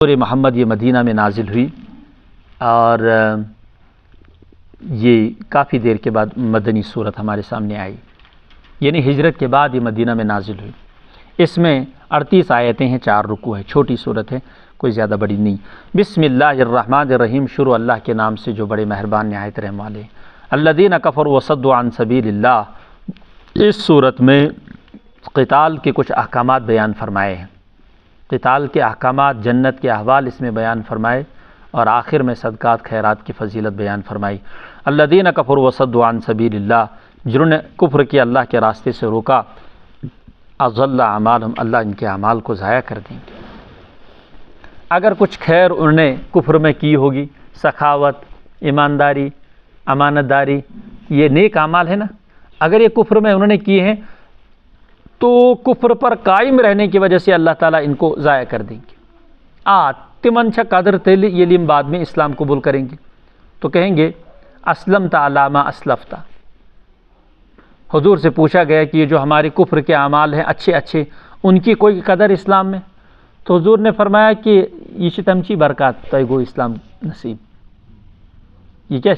سورہ محمد یہ مدینہ میں نازل ہوئی اور یہ کافی دیر کے بعد مدنی صورت ہمارے سامنے آئی، یعنی ہجرت کے بعد یہ مدینہ میں نازل ہوئی۔ اس میں 38 آیتیں ہیں، 4 رکوع ہیں، چھوٹی صورت ہے، کوئی زیادہ بڑی نہیں۔ بسم اللہ الرحمن الرحیم، شروع اللہ کے نام سے جو بڑے مہربان نہایت رحم والے۔ الذین کفروا وصدوا عن سبیل اللہ، اس صورت میں قتال کے کچھ احکامات بیان فرمائے ہیں، قتال کے احکامات، جنت کے احوال اس میں بیان فرمائے، اور آخر میں صدقات خیرات کی فضیلت بیان فرمائی۔ الذین کفروا وصدوا عن سبیل اللہ، جنہوں نے کفر کیا، اللہ کے راستے سے روکا، اضل اعمالہم، اللہ ان کے اعمال کو ضائع کر دیں گے۔ اگر کچھ خیر انہوں نے کفر میں کی ہوگی، سخاوت، ایمانداری، امانت داری، یہ نیک اعمال ہے نا، اگر یہ کفر میں انہوں نے کیے ہیں تو کفر پر قائم رہنے کی وجہ سے اللہ تعالیٰ ان کو ضائع کر دیں گے۔ تمنچا قدر تیلی یہ بعد میں اسلام قبول کریں گے تو کہیں گے اسلمت علی ما اسلفتا۔ حضور سے پوچھا گیا کہ یہ جو ہمارے کفر کے اعمال ہیں اچھے اچھے، ان کی کوئی قدر اسلام میں؟ تو حضور نے فرمایا کہ یہ شتمچی برکات تیگو اسلام نصیب، یہ کیا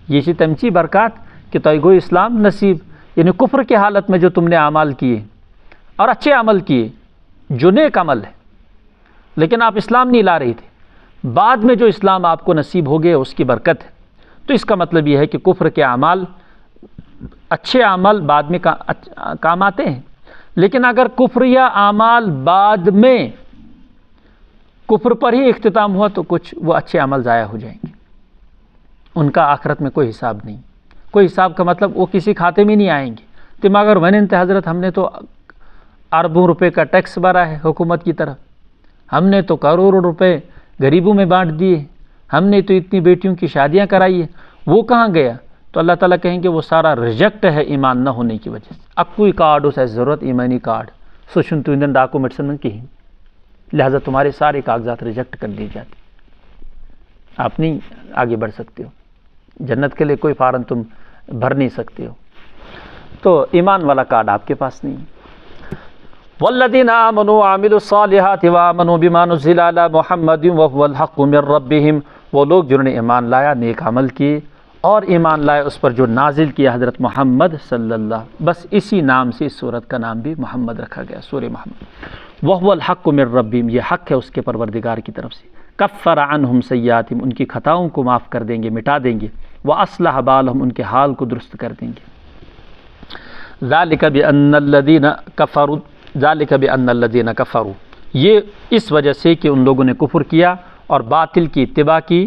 یہ شتمچی برکات کہ تیگو اسلام نصیب، یعنی کفر کی حالت میں جو تم نے اعمال کیے اور اچھے عمل کیے جو نیک عمل ہے، لیکن آپ اسلام نہیں لا رہے تھے، بعد میں جو اسلام آپ کو نصیب ہو گیا اس کی برکت ہے۔ تو اس کا مطلب یہ ہے کہ کفر کے اعمال، اچھے اعمال بعد میں کام آتے ہیں، لیکن اگر کفر یا اعمال بعد میں کفر پر ہی اختتام ہوا تو کچھ وہ اچھے عمل ضائع ہو جائیں گے، ان کا آخرت میں کوئی حساب نہیں۔ کوئی حساب کا مطلب وہ کسی کھاتے میں نہیں آئیں گے۔ تو مگر وننت حضرت، ہم نے تو اربوں روپے کا ٹیکس بھرا ہے حکومت کی طرف، ہم نے تو کروڑوں روپے غریبوں میں بانٹ دیے، ہم نے تو اتنی بیٹیوں کی شادیاں کرائی ہیں، وہ کہاں گیا؟ تو اللہ تعالیٰ کہیں گے وہ سارا ریجیکٹ ہے ایمان نہ ہونے کی وجہ سے۔ اب کوئی کارڈ اسے ضرورت ایمانی کارڈ سوشن تو اندن ڈاکومنٹس میں کہیں، لہذا تمہارے سارے کاغذات ریجیکٹ کر لیے جاتے، آپ نہیں آگے بڑھ سکتے ہو، جنت کے لیے کوئی فارم تم بھر نہیں سکتے ہو، تو ایمان والا کارڈ آپ کے پاس نہیں۔ والذین آمنوا وعملوا الصالحات وآمنوا بما نزل علی محمد وهو الحق من ربهم، وہ لوگ جنہوں نے ایمان لایا، نیک عمل کیے اور ایمان لائے اس پر جو نازل کیا حضرت محمد صلی اللہ، بس اسی نام سے اس سورت کا نام بھی محمد رکھا گیا، سورہ محمد۔ وهو الحق من ربهم، یہ حق ہے اس کے پروردگار کی طرف سے۔ کفر عنہم سیئاتہم، ان کی خطاؤں کو معاف کر دیں گے، مٹا دیں گے۔ واصلح بالہم، ان کے حال کو درست کر دیں گے۔ ذالک بان الذین کفروا، ذالک بان الذین کفروا، یہ اس وجہ سے کہ ان لوگوں نے کفر کیا اور باطل کی اتباع کی،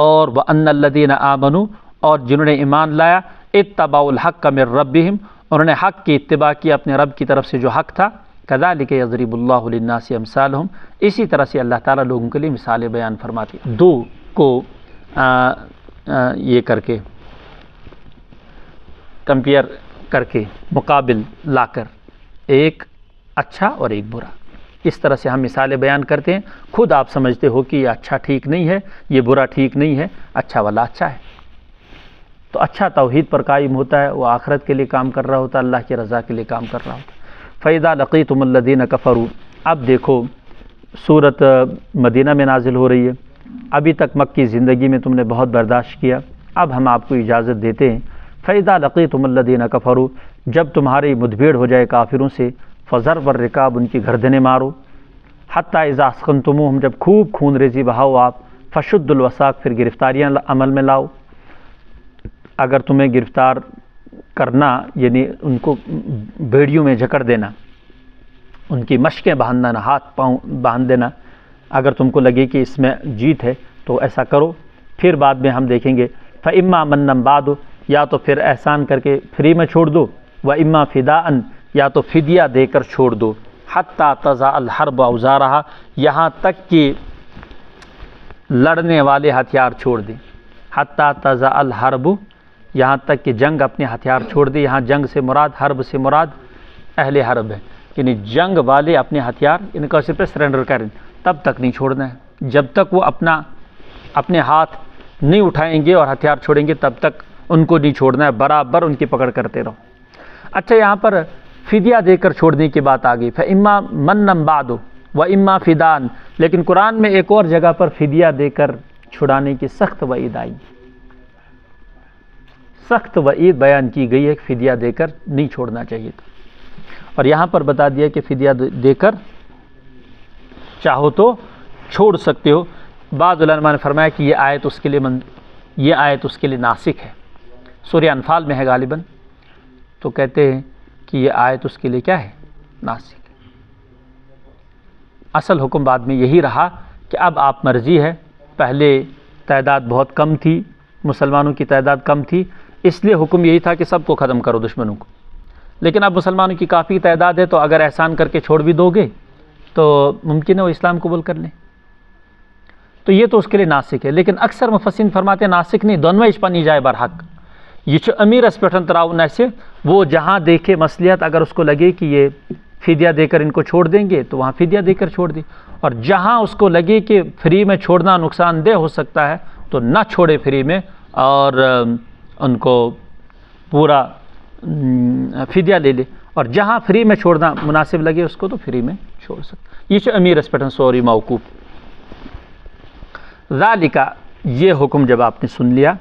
اور وان الذین آمنوا، اور جنہوں نے ایمان لایا، اتبعوا الحق من ربہم، انہوں نے حق کی اتباع کی اپنے رب کی طرف سے جو حق تھا۔ کذالک یضرب اللہ للناس امثالہم، اسی طرح سے اللہ تعالیٰ لوگوں کے لیے مثالیں بیان فرماتے ہیں۔ دو کو یہ کر کے کمپیئر کر کے مقابل لا کر، ایک اچھا اور ایک برا، اس طرح سے ہم مثالیں بیان کرتے ہیں۔ خود آپ سمجھتے ہو کہ یہ اچھا ٹھیک نہیں ہے، یہ برا ٹھیک نہیں ہے، اچھا والا اچھا ہے، تو اچھا توحید پر قائم ہوتا ہے، وہ آخرت کے لیے کام کر رہا ہوتا ہے، اللہ کی رضا کے لیے کام کر رہا ہوتا ہے۔ فَإِذَا لَقِيتُمُ الَّذِينَ كَفَرُوا، اب دیکھو سورت مدینہ میں نازل ہو رہی ہے، ابھی تک مکی زندگی میں تم نے بہت برداشت کیا، اب ہم آپ کو اجازت دیتے ہیں۔ فَإِذَا لَقِيتُمُ الَّذِينَ كَفَرُوا، جب تمہاری مدبھیڑ ہو جائے کافروں سے، فَضَرْبَ الرِّقَابِ، ان کی گردنیں مارو، حَتَّى إِذَا أَثْخَنْتُمُوهُمْ، جب خوب خون ریزی بہاؤ آپ، فَشُدُّوا الْوَثَاقَ، پھر گرفتاریاں عمل میں لاؤ۔ اگر تمہیں گرفتار کرنا یعنی ان کو بیڑیوں میں جکڑ دینا، ان کی مشقیں باندھنا، ہاتھ پاؤں باندھ دینا، اگر تم کو لگے کہ اس میں جیت ہے تو ایسا کرو، پھر بعد میں ہم دیکھیں گے۔ فَإِمَّا مَنًّا بَعْدُ، یا تو پھر احسان کر کے فری میں چھوڑ دو، وَإِمَّا فِدَاءً، یا تو فدیہ دے کر چھوڑ دو، حَتَّى تَضَعَ الْحَرْبُ أَوْزَارَهَا، یہاں تک کہ لڑنے والے ہتھیار چھوڑ دیں، حَتَّى تَضَعَ الْحَرْبُ، یہاں تک کہ جنگ اپنے ہتھیار چھوڑ دے۔ یہاں جنگ سے مراد، حرب سے مراد اہل حرب ہے، یعنی جنگ والے اپنے ہتھیار ان کا صرف سرنڈر کریں، تب تک نہیں چھوڑنا ہے، جب تک وہ اپنے ہاتھ نہیں اٹھائیں گے اور ہتھیار چھوڑیں گے تب تک ان کو نہیں چھوڑنا ہے، برابر ان کی پکڑ کرتے رہو۔ اچھا، یہاں پر فدیہ دے کر چھوڑنے کی بات آ گئی۔ فَإِمَّا مَنًّا بَعْدُ، و اما فدان، لیکن قرآن میں ایک اور جگہ پر فدیہ دے کر چھڑانے کی سخت وعید آئی، سخت وعید بیان کی گئی ہے کہ فدیہ دے کر نہیں چھوڑنا چاہیے تھا، اور یہاں پر بتا دیا کہ فدیہ دے کر چاہو تو چھوڑ سکتے ہو۔ بعض علماء نے فرمایا کہ یہ آیت اس کے لیے ناسخ ہے، سورہ انفال میں ہے غالباً، تو کہتے ہیں کہ یہ آیت اس کے لیے کیا ہے؟ ناسخ ہے۔ اصل حکم بعد میں یہی رہا کہ اب آپ مرضی ہے، پہلے تعداد بہت کم تھی، مسلمانوں کی تعداد کم تھی، اس لیے حکم یہی تھا کہ سب کو ختم کرو دشمنوں کو، لیکن اب مسلمانوں کی کافی تعداد ہے، تو اگر احسان کر کے چھوڑ بھی دو گے تو ممکن ہے وہ اسلام قبول کر لیں، تو یہ تو اس کے لیے ناسخ ہے۔ لیکن اکثر مفسرین فرماتے ہیں ناسخ نہیں، دونوں اس پانی جائے برحق، یہ جو امیر اس پٹھن تراؤن ایسے وہ جہاں دیکھے مصلحت، اگر اس کو لگے کہ یہ فدیہ دے کر ان کو چھوڑ دیں گے تو وہاں فدیہ دے کر چھوڑ دیں، اور جہاں اس کو لگے کہ فری میں چھوڑنا نقصان دہ ہو سکتا ہے تو نہ چھوڑے فری میں، اور ان کو پورا فدیہ لے لے، اور جہاں فری میں چھوڑنا مناسب لگے اس کو تو فری میں چھوڑ سکتا۔ یہ جو امیر اس پٹھن سوری موقوف ذالک، یہ حکم جب آپ نے سن لیا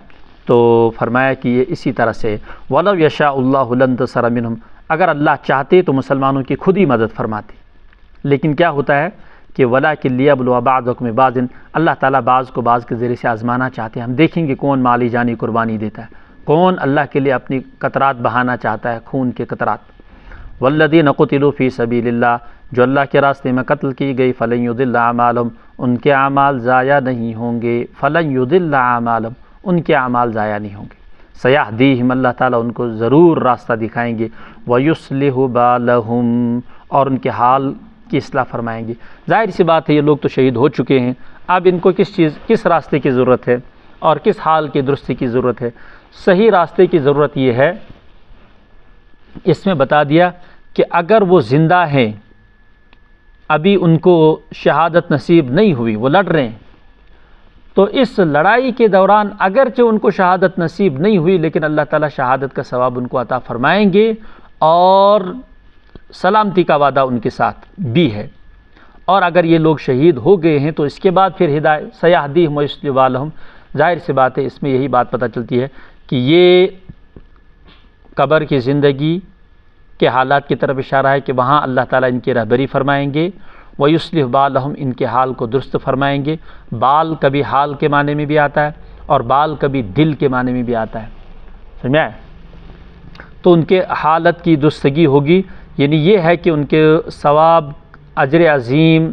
تو فرمایا کہ یہ اسی طرح سے وَلَوْ يَشَاءُ اللَّهُ لَانتَصَرَ مِنْهُمْ، اگر اللہ چاہتے تو مسلمانوں کی خود ہی مدد فرماتے، لیکن کیا ہوتا ہے کہ وَلَٰكِن لِيَبْلُوَ بَعْضَكُم بِبَعْضٍ، اللہ تعالیٰ بعض کو بعض کے ذریعے سے آزمانا چاہتے ہیں، ہم دیکھیں گے کون مالی جانی قربانی دیتا ہے، کون اللہ کے لیے اپنی قطرات بہانا چاہتا ہے، خون کے قطرات۔ وَالَّذِينَ قُتِلُوا فِي سَبِيلِ اللَّهِ، جو اللہ کے راستے میں قتل کی گئی، فَلَن يُضِلَّ أَعْمَالَهُمْ، ان کے اعمال ضائع نہیں ہوں گے، فَلَن يُضِلَّ أَعْمَالَهُمْ، ان کے اعمال ضائع نہیں ہوں گے، سَيَهْدِيهِمْ، اللہ تعالیٰ ان کو ضرور راستہ دکھائیں گے، وَيُصْلِحُ بَالَهُمْ، اور ان کے حال کی اصلاح فرمائیں گے۔ ظاہر سی بات ہے یہ لوگ تو شہید ہو چکے ہیں، اب ان کو کس راستے کی ضرورت ہے اور کس حال کی درستی کی ضرورت ہے؟ صحیح راستے کی ضرورت یہ ہے، اس میں بتا دیا کہ اگر وہ زندہ ہیں، ابھی ان کو شہادت نصیب نہیں ہوئی، وہ لڑ رہے ہیں، تو اس لڑائی کے دوران اگرچہ ان کو شہادت نصیب نہیں ہوئی لیکن اللہ تعالیٰ شہادت کا ثواب ان کو عطا فرمائیں گے، اور سلامتی کا وعدہ ان کے ساتھ بھی ہے۔ اور اگر یہ لوگ شہید ہو گئے ہیں تو اس کے بعد پھر ہدایت سیہدیہم ویصلح بالہم، ظاہر سی بات ہے اس میں یہی بات پتہ چلتی ہے کہ یہ قبر کی زندگی کے حالات کی طرف اشارہ ہے کہ وہاں اللہ تعالیٰ ان کی رہبری فرمائیں گے، ویصلح بالہم، ان کے حال کو درست فرمائیں گے۔ بال کبھی حال کے معنی میں بھی آتا ہے اور بال کبھی دل کے معنی میں بھی آتا ہے، سمجھا؟ تو ان کے حالت کی درستگی ہوگی، یعنی یہ ہے کہ ان کے ثواب اجر عظیم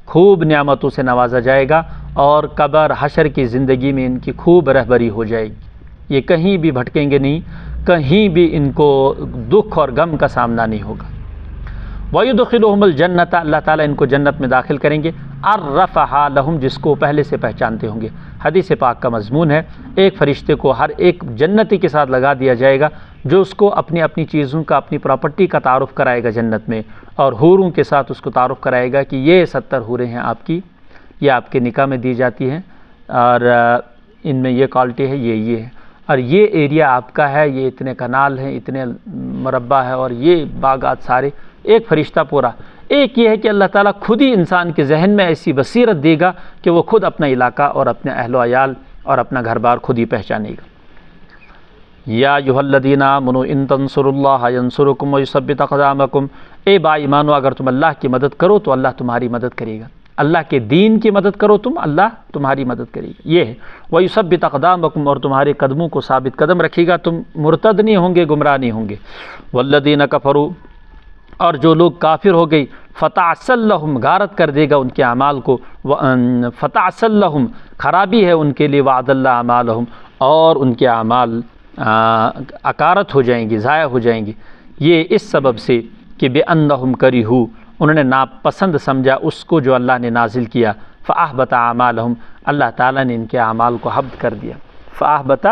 خوب نعمتوں سے نوازا جائے گا، اور قبر حشر کی زندگی میں ان کی خوب رہبری ہو جائے گی، یہ کہیں بھی بھٹکیں گے نہیں، کہیں بھی ان کو دکھ اور غم کا سامنا نہیں ہوگا۔ وَيُدْخِلُهُمُ الْجَنَّةَ، اللہ تعالیٰ ان کو جنت میں داخل کریں گے، عَرَّفَهَا لَهُمْ، جس کو پہلے سے پہچانتے ہوں گے۔ حدیث پاک کا مضمون ہے، ایک فرشتے کو ہر ایک جنتی کے ساتھ لگا دیا جائے گا جو اس کو اپنی اپنی چیزوں کا، اپنی پراپرٹی کا تعارف کرائے گا جنت میں، اور حوروں کے ساتھ اس کو تعارف کرائے گا کہ یہ 70 حوریں ہیں آپ کی، یہ آپ کے نکاح میں دی جاتی ہیں، اور ان میں یہ کوالٹی ہے، یہ ہے، اور یہ ایریا آپ کا ہے، یہ اتنے کنال ہیں، اتنے مربع ہے، اور یہ باغات سارے، ایک فرشتہ پورا۔ ایک یہ ہے کہ اللہ تعالیٰ خود ہی انسان کے ذہن میں ایسی بصیرت دے گا کہ وہ خود اپنا علاقہ اور اپنے اہل و عیال اور اپنا گھر بار خود ہی پہچانے گا۔ یا ایھا الذین آمنوا ان تنصروا اللہ ینصرکم ویثبت اقدامکم، اے با ایمانو اگر تم اللہ کی مدد کرو تو اللہ تمہاری مدد کرے گا، اللہ کے دین کی مدد کرو تم، اللہ تمہاری مدد کرے گا، یہ ہے۔ ویثبت اقدامکم، اور تمہارے قدموں کو ثابت قدم رکھے گا، تم مرتد نہیں ہوں گے، گمراہ نہیں ہوں گے۔ والذین کفروا، اور جو لوگ کافر ہو گئی، فتعسل لہم، غارت کر دے گا ان کے اعمال کو، فتعسل لہم، خرابی ہے ان کے لیے، وعد اللہ اعمالہم، اور ان کے اعمال اکارت ہو جائیں گی، ضائع ہو جائیں گی، یہ اس سبب سے کہ بِأَنَّهُمْ كَرِهُوا، انہوں نے ناپسند سمجھا اس کو جو اللہ نے نازل کیا، فَأَحْبَطَ أَعْمَالَهُمْ، اللہ تعالیٰ نے ان کے اعمال کو حبط کر دیا۔ فَأَحْبَطَ،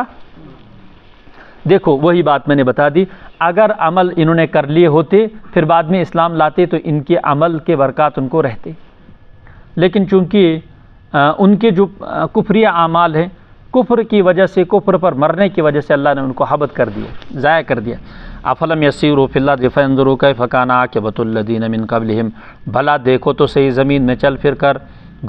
دیکھو وہی بات میں نے بتا دی، اگر عمل انہوں نے کر لیے ہوتے پھر بعد میں اسلام لاتے تو ان کے عمل کے برکات ان کو رہتے، لیکن چونکہ ان کے جو کفریہ اعمال ہیں کفر کی وجہ سے، کفر پر مرنے کی وجہ سے اللہ نے ان کو حبط کر دیا، ضائع کر دیا۔ افلم یسیروا فی الارض فینظروا کیف کان عاقبۃ الذین من قبلہم، بھلا دیکھو تو صحیح زمین میں چل پھر کر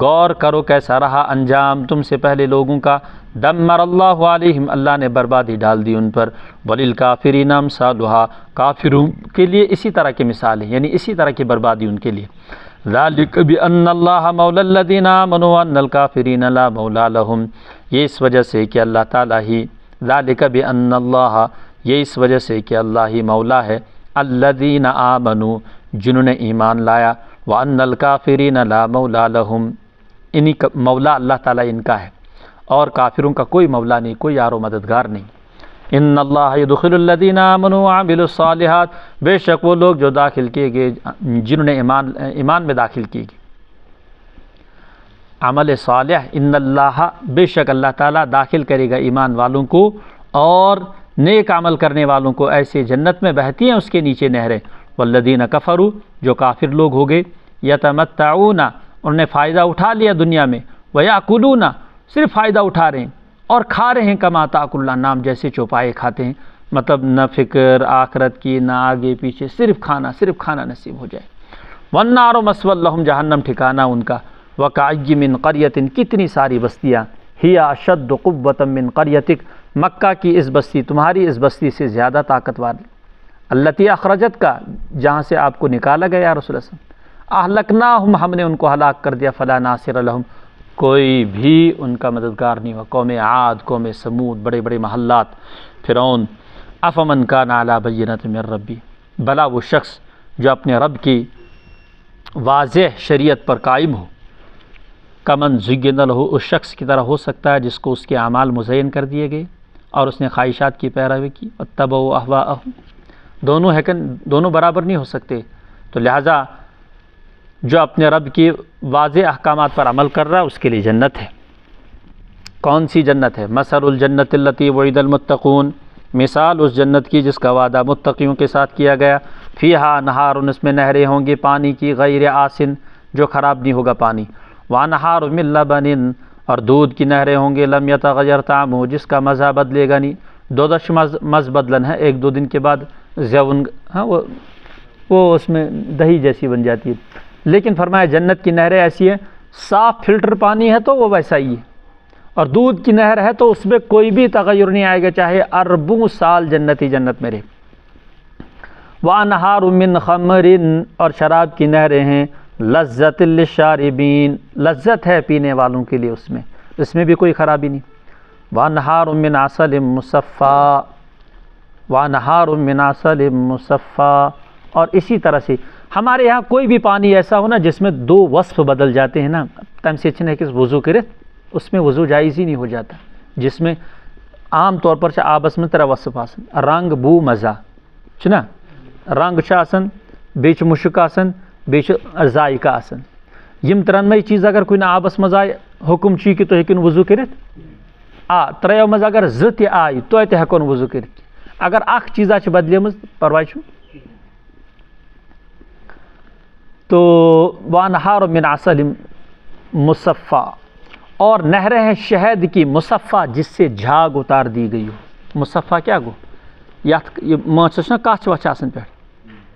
غور کرو کیسا رہا انجام تم سے پہلے لوگوں کا۔ دمر اللہ علیہم، اللہ نے بربادی ڈال دی ان پر۔ وللکافرین امثالھا، کافروں کے لیے اسی طرح کی مثال ہے، یعنی اسی طرح کی بربادی ان کے لیے۔ ذالک بان اللہ مولی الذین آمنوا وان الکافرین لا مولی لہم، یہ اس وجہ سے کہ اللہ تعالیٰ ہی، ذالک بان اللہ، یہ اس وجہ سے کہ اللہ ہی مولا ہے، الذین آمنوا، جنہوں نے ایمان لایا، وان الکافرین لا مولی لہم، انہی کا مولا اللہ تعالیٰ ان کا ہے، اور کافروں کا کوئی مولا نہیں، کوئی یار و مددگار نہیں۔ ان اللہ یدخل الذین آمنوا وعملوا الصالحات، بے شک وہ لوگ جو داخل کیے گئے، جنہوں نے ایمان میں داخل کیے گئے عمل صالح، ان اللہ، بے شک اللہ تعالیٰ داخل کرے گا ایمان والوں کو اور نیک عمل کرنے والوں کو، ایسے جنت میں بہتی ہیں اس کے نیچے نہریں۔ والذین کفروا، جو کافر لوگ ہو گئے، یتمتعون، انہوں نے فائدہ اٹھا لیا دنیا میں، ویاکلون، صرف فائدہ اٹھا رہے ہیں اور کھا رہے ہیں، کما تاکل الانعام، جیسے چوپائے کھاتے ہیں، مطلب نہ فکر آخرت کی، نہ آگے پیچھے، صرف کھانا نصیب ہو جائے۔ والنار مثوی لہم، جہنم ٹھکانہ ان کا۔ وکأی من قریۃ، کتنی ساری بستیاں، ہی اشد قوۃ من قریتک، مکہ کی اس بستی، تمہاری اس بستی سے زیادہ طاقتور، التی اخرجت کا، جہاں سے آپ کو نکالا گیا یا رسول اللہ، اہلکناہم، ہم نے ان کو ہلاک کر دیا، فلا ناصر لہم، کوئی بھی ان کا مددگار نہیں ہوا۔ قوم عاد، قوم سمود، بڑے بڑے محلات، فرعون۔ افمن کان علی بینۃ من ربی، بلا وہ شخص جو اپنے رب کی واضح شریعت پر قائم ہو، کمن زین لہ، اس شخص کی طرح ہو سکتا ہے جس کو اس کے اعمال مزین کر دیے گئے اور اس نے خواہشات کی پیروی کی، واتبعوا اہواءہم، دونوں ہے کہ دونوں برابر نہیں ہو سکتے، تو لہٰذا جو اپنے رب کی واضح احکامات پر عمل کر رہا ہے اس کے لیے جنت ہے۔ کون سی جنت ہے؟ مثل الجنت التی وعد المتقون، مثال اس جنت کی جس کا وعدہ متقیوں کے ساتھ کیا گیا، فیہا نہار، اس میں نہریں ہوں گی پانی کی، غیر آسن، جو خراب نہیں ہوگا پانی، وانہار من لبن، اور دودھ کی نہریں ہوں گے، لم یتغیر طعمہ، جس کا مزہ بدلے گا نہیں، دودش مز بدلن ہے، ایک دو دن کے بعد زیون، ہاں وہ اس میں دہی جیسی بن جاتی ہے، لیکن فرمایا جنت کی نہریں ایسی ہیں، صاف فلٹر پانی ہے تو وہ ویسا ہی ہے، اور دودھ کی نہر ہے تو اس میں کوئی بھی تغیر نہیں آئے گا، چاہے اربوں سال جنتی جنت میں رہے۔ وانہار من خمر، اور شراب کی نہریں ہیں، لذت للشاربین، لذت ہے پینے والوں کے لیے، اس میں بھی کوئی خرابی نہیں۔ وانہار من عسل مصفی، وانہار من عسل مصفی، اور اسی طرح سے ہمارے یہاں کوئی بھی پانی ایسا ہو نا جس میں دو وصف بدل جاتے ہیں نا، تم سے اچھا ہے کہ وضو کرے، اس میں وضو جائز ہی نہیں ہو جاتا، جس میں عام طور پر آبس میں ترا وصف آسن، رنگ بو مزہ چھنا، رنگ چھ آسن، بیچ مشک آسن، بیچ ذائقہ آسن، یم ترنمے چیز اگر کوئی آبس مز آئے حکم چی کہ تو ہیکن وضو کرت، تریو مز اگر زت آئی تو ہیکن وضو کرت، اگر اخ چیزا چھ بدلے مز پرواہ چھو۔ تو وانہار من عسل مصفی، اور نہریں ہیں شہد کی، مصفی جس سے جھاگ اتار دی گئی ہو، مصفی کیا گو، یہ مچھنا کاچ وچ آسن پہ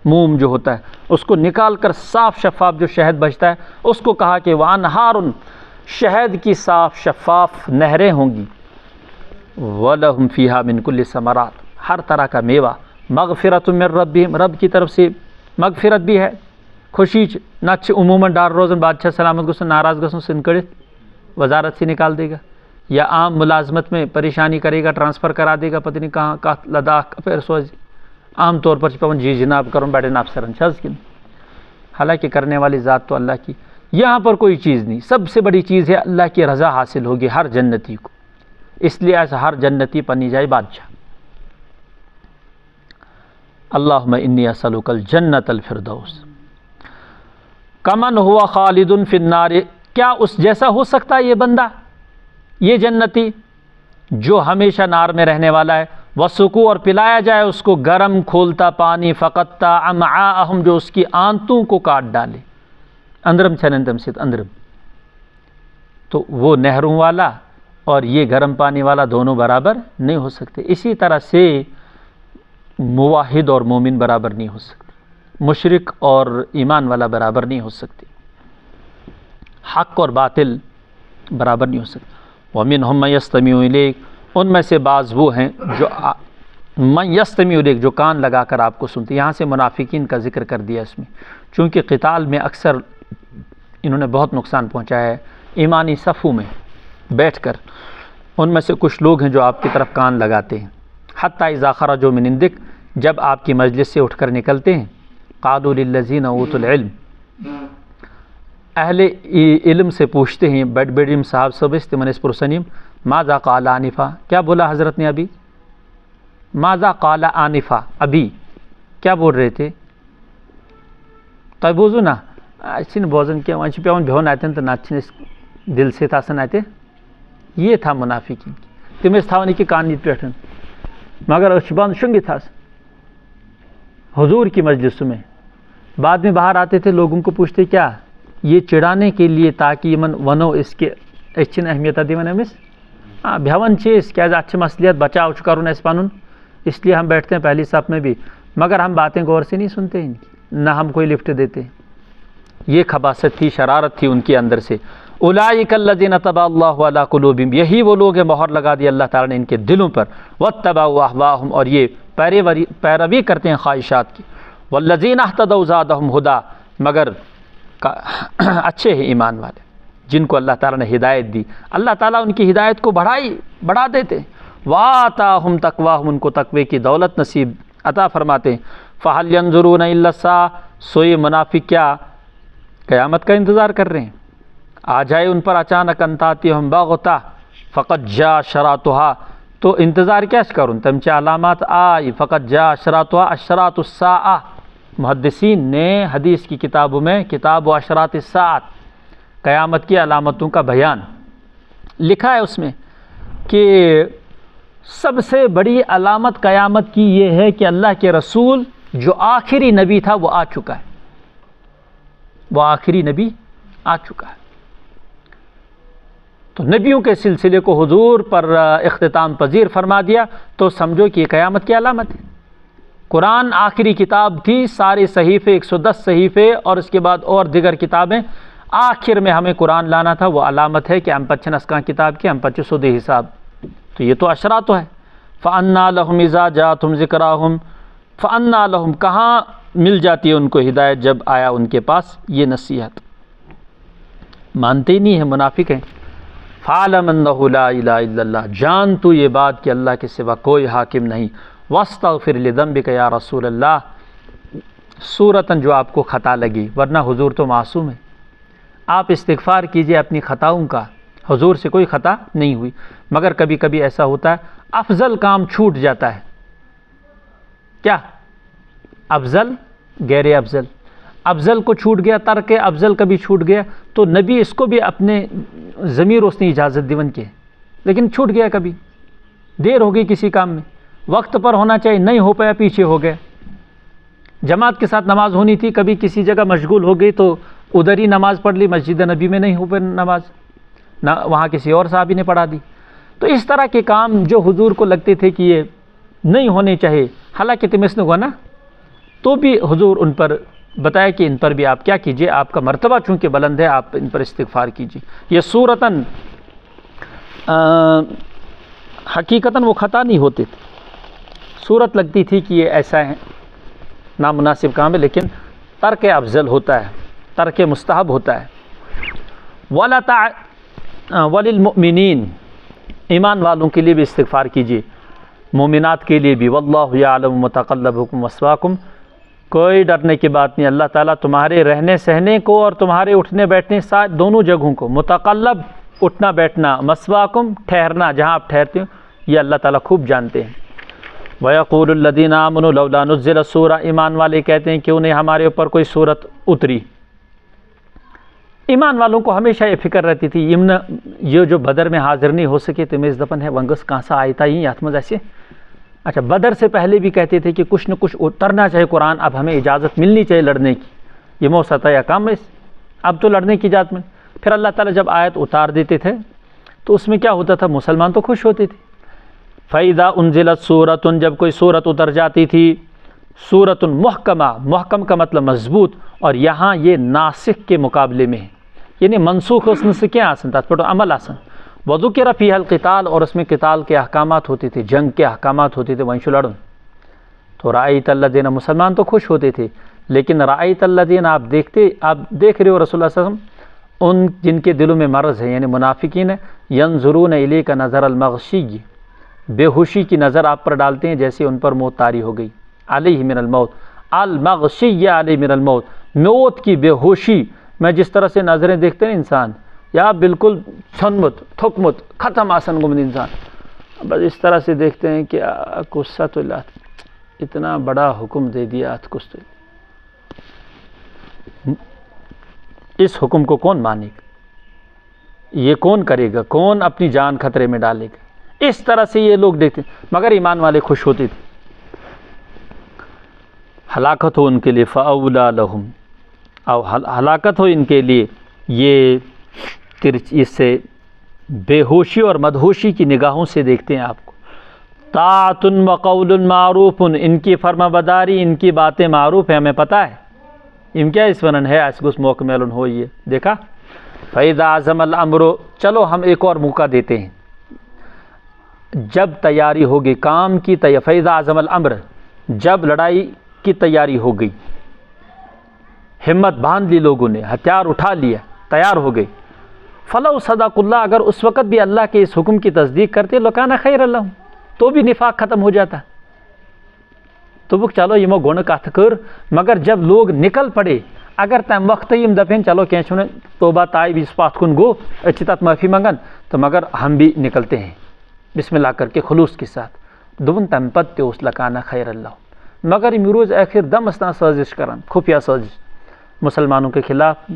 موم جو ہوتا ہے اس کو نکال کر صاف شفاف جو شہد بچتا ہے اس کو کہا کہ وانہار، شہد کی صاف شفاف نہریں ہوں گی، وَلَهُمْ فِيهَا مِن كُلِّ ثَمَرَاتٍ، ہر طرح کا میوہ، مغفرۃ من ربہم، رب کی طرف سے مغفرت بھی ہے، خوشی نہ عموماً ڈار روزن بادشاہ سلامت گسن ناراض گسن سن کڑت وزارت سے نکال دے گا، یا عام ملازمت میں پریشانی کرے گا، ٹرانسفر کرا دے گا، پتہ نہیں کہاں کا لداخ پھر سوز، عام طور پر پون جی جناب کروں بیٹھے افسرن چھز کن، حالانکہ کرنے والی ذات تو اللہ کی، یہاں پر کوئی چیز نہیں، سب سے بڑی چیز ہے اللہ کی رضا حاصل ہوگی ہر جنتی کو، اس لیے ایسا ہر جنتی پنی جائے بادشاہ۔ اللہم انی اسألک الجنت الفردوس، کمن ہوا خالد فی النار، کیا اس جیسا ہو سکتا ہے یہ بندہ، یہ جنتی جو ہمیشہ نار میں رہنے والا ہے، وسکو، اور پلایا جائے اس کو گرم کھولتا پانی، فقطع امعاءہم، جو اس کی آنتوں کو کاٹ ڈالے، اندرم چھنن تم سے اندرم، تو وہ نہروں والا اور یہ گرم پانی والا دونوں برابر نہیں ہو سکتے. اسی طرح سے موحد اور مومن برابر نہیں ہو سکتے، مشرک اور ایمان والا برابر نہیں ہو سکتے، حق اور باطل برابر نہیں ہو سکتے. وَمِنْهُمْ مَن يَسْتَمِعُ إِلَيْكَ، ان میں سے بعض وہ ہیں جو من یستمع الیک، جو کان لگا کر آپ کو سنتے. یہاں سے منافقین کا ذکر کر دیا اس میں، چونکہ قتال میں اکثر انہوں نے بہت نقصان پہنچایا ہے ایمانی صفوں میں بیٹھ کر. ان میں سے کچھ لوگ ہیں جو آپ کی طرف کان لگاتے ہیں. حتی اذا خرجوا من عندک، جب آپ کی مجلس سے اٹھ کر نکلتے ہیں. قالوا للذین اوتوا العلم، اہل علم سے پوچھتے ہیں، بڑے علم صاحب سبست من اس پرسنیم، ماذا قال آنفا، کیا بولا حضرت نے ابھی؟ ماذا قال آنفا، ابھی کیا بول رہے تھے؟ تو بوزو نا اچھن بوزن کیا وہاں پیون بہن آتے ہیں تو ناچن دل سے تاسن آتے. یہ تھا منافقین کی، تم اس تھاونی کی کان نیت پیٹھن مگر اشبان شنگی تھا حضور کی مجلس میں. بعد میں باہر آتے تھے، لوگوں کو پوچھتے کیا، یہ چڑھانے کے لیے تاکہ من ونو اس کے اچھن اہمیت دیون امس بھون چیز کیا اچھے مسئلیت بچاؤ کرن اس پانن، اس لیے ہم بیٹھتے ہیں پہلی صف میں بھی، مگر ہم باتیں غور سے نہیں سنتے ان کی، نہ ہم کوئی لفٹ دیتے. یہ خباثت تھی، شرارت تھی ان کے اندر سے. اولئک الذین طبع اللہ علی قلوبہم، یہی وہ لوگ ہیں مہر لگا دی اللہ تعالیٰ نے ان کے دلوں پر. واتبعوا اہواءہم، اور یہ پیروی کرتے ہیں خواہشات کی. والذین اہتدوا زادہم ہدی، مگر اچھے ہیں ایمان والے جن کو اللہ تعالیٰ نے ہدایت دی، اللہ تعالیٰ ان کی ہدایت کو بڑھا دیتے. وآتاہم تقواہم، ان کو تقوی کی دولت نصیب عطا فرماتے ہیں. فہل ینظرون الا الساعۃ، سو یہ منافق کیا قیامت کا انتظار کر رہے ہیں؟ آ جائے ان پر اچانک، انتاتیہم بغتہ فقد جاء اشراطھا، تو انتظار کیا کروں تمچے علامات آئی. فقد جاء اشراطھا، اشراط الساعہ، محدثین نے حدیث کی کتابوں میں کتاب و اشراط الساعۃ، قیامت کی علامتوں کا بیان لکھا ہے. اس میں کہ سب سے بڑی علامت قیامت کی یہ ہے کہ اللہ کے رسول جو آخری نبی تھا وہ آ چکا ہے، وہ آخری نبی آ چکا ہے. تو نبیوں کے سلسلے کو حضور پر اختتام پذیر فرما دیا تو سمجھو کہ یہ قیامت کی علامت ہے. قرآن آخری کتاب تھی، سارے صحیفے 110 صحیفے اور اس کے بعد اور دیگر کتابیں، آخر میں ہمیں قرآن لانا تھا. وہ علامت ہے کہ ہم پچھن اسکان کتاب کے ہم پچھے سودے حساب. تو یہ تو اشراط ہے. فَأَنَّا لَهُمْ إِذَا جَاءَتْهُمْ ذِكْرَاهُمْ، فَأَنَّا لَهُمْ، کہاں مل جاتی ہے ان کو ہدایت جب آیا ان کے پاس یہ نصیحت. مانتے ہی نہیں ہیں، منافق ہیں. فَعْلَمْ أَنَّهُ لَا إِلَهَ إِلَّا اللَّهُ، جان تو یہ بات کہ اللہ کے سوا کوئی حاکم نہیں. وَاسْتَغْفِرْ لِذَنبِكَ یا رسول اللہ، صورتاً جو آپ کو خطا لگی، ورنہ حضور تو معصوم ہے، آپ استغفار کیجئے اپنی خطاؤں کا. حضور سے کوئی خطا نہیں ہوئی، مگر کبھی کبھی ایسا ہوتا ہے افضل کام چھوٹ جاتا ہے. کیا افضل غیر افضل، افضل کو چھوٹ گیا، ترک افضل کبھی چھوٹ گیا، تو نبی اس کو بھی اپنے ضمیر اس نے اجازت دیون کی، لیکن چھوٹ گیا، کبھی دیر ہو گئی کسی کام میں، وقت پر ہونا چاہیے نہیں ہو پایا، پیچھے ہو گیا. جماعت کے ساتھ نماز ہونی تھی، کبھی کسی جگہ مشغول ہو گئی تو ادھر ہی نماز پڑھ لی، مسجد نبی میں نہیں ہو پائی نماز، نہ وہاں کسی اور صحابی نے پڑھا دی. تو اس طرح کے کام جو حضور کو لگتے تھے کہ یہ نہیں ہونے چاہیے، حالانکہ تمس نے ہوا نا، تو بھی حضور ان پر بتایا کہ ان پر بھی آپ کیا کیجئے، آپ کا مرتبہ چونکہ بلند ہے، آپ ان پر استغفار کیجئے. یہ صورتاً حقیقتاً وہ خطا نہیں ہوتے تھے، صورت لگتی تھی کہ یہ ایسا ہے نامناسب کام ہے، لیکن ترک افضل ہوتا ہے، ترک مستحب ہوتا ہے. وَلِلْمُؤْمِنِينَ، ایمان والوں کے لیے بھی استغفار کیجیے، مومنات کے لیے بھی. وَاللَّهُ يَعْلَمُ مُتَقَلَّبَكُمْ وَمَثْوَاكُمْ، کوئی ڈرنے کی بات نہیں، اللہ تعالیٰ تمہارے رہنے سہنے کو اور تمہارے اٹھنے بیٹھنے دونوں جگہوں کو، متقلب اٹھنا بیٹھنا، مسواکم ٹھہرنا جہاں آپ ٹھہرتے ہو، یہ اللہ تعالیٰ خوب جانتے ہیں. وَيَقُولُ الَّذِينَ آمَنُوا لَوْلَا نُزِّلَ سُورَةٌ، ایمان والے کہتے ہیں کیوں نہیں ہمارے اوپر کوئی سورت اتری. ایمان والوں کو ہمیشہ یہ فکر رہتی تھی، یہ جو بدر میں حاضر نہیں ہو سکے تمیز دپن ہے ونگس کہاں سے آیتا ہی یاتھ مز ایسے. اچھا، بدر سے پہلے بھی کہتے تھے کہ کچھ نہ کچھ اترنا چاہیے قرآن، اب ہمیں اجازت ملنی چاہیے لڑنے کی، یہ موسط یا کام ہے، اب تو لڑنے کی اجازت مل. پھر اللہ تعالیٰ جب آیت اتار دیتے تھے تو اس میں کیا ہوتا تھا؟ مسلمان تو خوش ہوتے تھے. فَإِذَا أُنزِلَتْ سُورَةٌ جب کوئی سورت اتر جاتی تھی، سورۃ محکمہ، محکم کا مطلب مضبوط، اور یہاں یہ ناسخ کے مقابلے میں ہے، یعنی منسوخ اس سے کیا آسن تھا پھر عمل آسن. وذکر فیہا القتال، اور اس میں قتال کے احکامات ہوتے تھے، جنگ کے احکامات ہوتے تھے، وہیں لڑن. تو رأیت الذین، مسلمان تو خوش ہوتے تھے، لیکن رأیت الذین، آپ دیکھ رہے ہو رسول اللہ صلی اللہ علیہ وسلم ان جن کے دلوں میں مرض ہے، یعنی منافقین ہے، ینظرون الیک نظر المغشی، بے ہوشی کی نظر آپ پر ڈالتے ہیں جیسے ان پر موت طاری ہو گئی. علیہ من الموت، المغشی علیہ من الموت، موت کی بے ہوشی میں جس طرح سے نظریں دیکھتے ہیں انسان، یا بالکل چھنمت تھکمت ختم آسن گمد انسان، بس اس طرح سے دیکھتے ہیں کہ غصہ تو اللہ، اتنا بڑا حکم دے دیا کچھ تو اس حکم کو کون مانے گا، یہ کون کرے گا، کون اپنی جان خطرے میں ڈالے گا. اس طرح سے یہ لوگ دیکھتے ہیں، مگر ایمان والے خوش ہوتے تھے. ہلاکت ہو ان کے لیے، فاولا لہم، او ہلاکت ہو ان کے لیے، یہ اس سے بے ہوشی اور مدہوشی کی نگاہوں سے دیکھتے ہیں آپ کو. طاعت و قول معروف، ان کی فرما بداری، ان کی باتیں معروف ہیں، ہمیں پتہ ہے ان کیا اس ونن ہے، اس کو موقع میلن ہو، یہ دیکھا. فَإِذَا عَزَمَ الْأَمْرُ، چلو ہم ایک اور موقع دیتے ہیں، جب تیاری ہوگی کام کی فَإِذَا عَزَمَ الْأَمْرُ، جب لڑائی کی تیاری ہو گئی، ہمت باندھ لی لوگوں نے، ہتھیار اٹھا لیا، تیار ہو گئی. فَلَوْ صَدَقُ اللَّهُ، اگر اس وقت بھی اللہ کے اس حکم کی تصدیق کرتے، لَكَانَ خَيْرًا لَهُمْ، تو بھی نفاق ختم ہو جاتا. تو وہ چلو یہ گن کت کر، مگر جب لوگ نکل پڑے، اگر تم وقت یم دپین چلو کی چھن توبہ تائب اس پات کن گو، اچھی تات معافی منگن، تو مگر ہم بھی نکلتے ہیں بسم اللہ کر کے خلوص کے ساتھ. دون تم پت اس لکانہ خیر اللہ، مگر یم روز آخر دم استنا سازش کرن، خفیہ سازش مسلمانوں کے خلاف،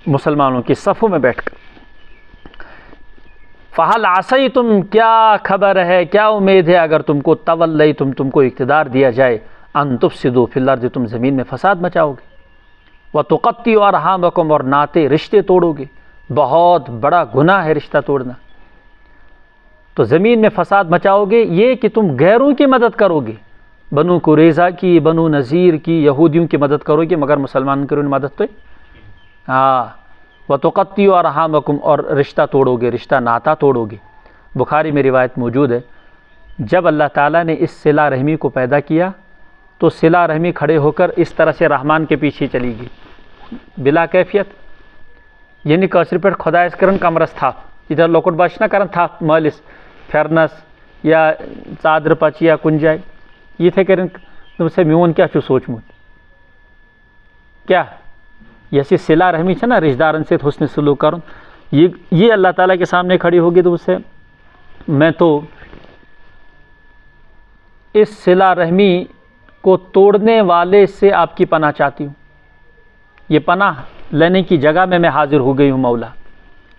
مسلمانوں کی صفوں میں بیٹھ کر. فَهَلْ عَصَيْتُمْ، کیا خبر ہے، کیا امید ہے اگر تم کو تم کو اقتدار دیا جائے، ان تفسدوا فی الارض، تم زمین میں فساد مچاؤ گے، وَتُقَطِّعُوا أَرْحَامَكُمْ، اور ناطے رشتے توڑو گے، بہت بڑا گناہ ہے رشتہ توڑنا. تو زمین میں فساد مچاؤ گے، یہ کہ تم غیروں کی مدد کرو گے، بنو قریظہ کی، بنو نذیر کی، یہودیوں کی مدد کرو گے، مگر مسلمان کرو مدد تو وَتُقَطِّعُوا أَرْحَامَكُمْ، اور رشتہ توڑو گے، رشتہ ناتا توڑو گے. بخاری میں روایت موجود ہے، جب اللہ تعالیٰ نے اس صلہ رحمی کو پیدا کیا تو صلہ رحمی کھڑے ہو کر اس طرح سے رحمان کے پیچھے چلی گئی بلا کیفیت، یعنی کاشر پہ خدایس کرن کمرس تھا، ادھر لوکٹ بچ نہ کرن تھا مالس پھرنس یا چادر پچ یا کن جائے، یہ تھے کرن تم سے میون کیا چھو سوچمت، کیا یہ صلہ رحمی ہے نا، رشتہ دارن سے حسن سلوک کرن، یہ اللہ تعالیٰ کے سامنے کھڑی ہوگی تو اس سے میں تو اس صلہ رحمی کو توڑنے والے سے آپ کی پناہ چاہتی ہوں، یہ پناہ لینے کی جگہ میں حاضر ہو گئی ہوں مولا.